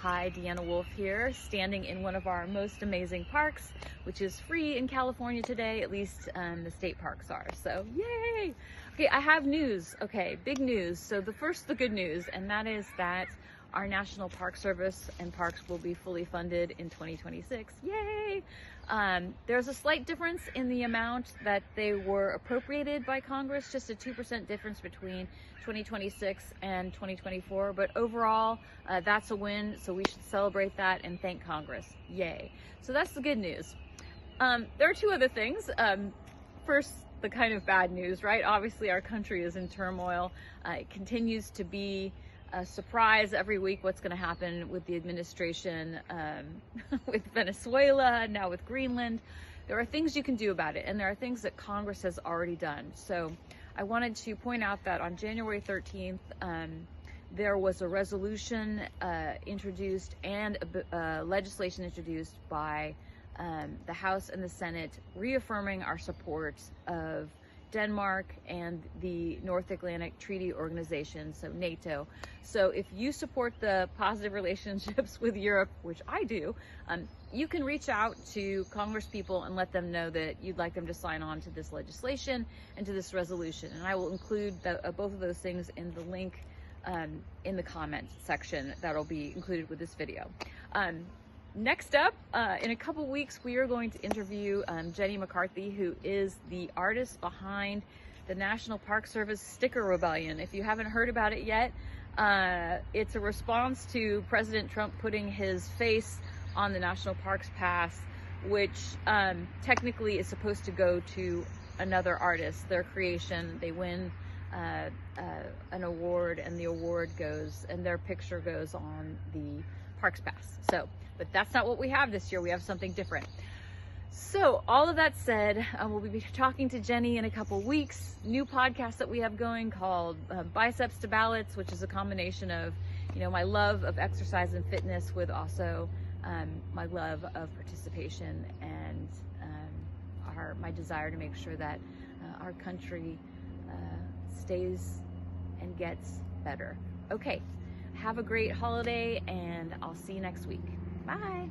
Hi, Deanna Wolf here, standing in one of our most amazing parks, which is free in California today, at least the state parks are, so yay! Okay, I have news, okay, big news. So the good news, and that is that our National Park Service and parks will be fully funded in 2026, yay! There's a slight difference in the amount that they were appropriated by Congress, just a 2% difference between 2026 and 2024, but overall, that's a win, so we should celebrate that and thank Congress, yay. So that's the good news. There are two other things. First, the kind of bad news, right? Obviously, our country is in turmoil. It continues to be a surprise every week what's going to happen with the administration, with Venezuela, now with Greenland. There are things you can do about it, and there are things that Congress has already done. So I wanted to point out that on January 13th, there was a resolution introduced and legislation introduced by the House and the Senate reaffirming our support of Denmark and the North Atlantic Treaty Organization, so Nato. So if you support the positive relationships with Europe, which I do, you can reach out to Congresspeople and let them know that you'd like them to sign on to this legislation and to this resolution. And I will include both of those things in the link in the comment section that'll be included with this video. Next up, in a couple weeks, we are going to interview Jenny McCarthy, who is the artist behind the National Park Service Sticker Rebellion. If you haven't heard about it yet, it's a response to President Trump putting his face on the National Parks Pass, which technically is supposed to go to another artist, their creation. They win an award, and the award goes, and their picture goes on the Parks Pass. So, but that's not what we have this year. We have something different. So all of that said, we'll be talking to Jenny in a couple weeks. New podcast that we have going called Biceps to Ballots, which is a combination of, my love of exercise and fitness with also my love of participation and my desire to make sure that our country stays and gets better. Okay. Have a great holiday, and I'll see you next week. Bye.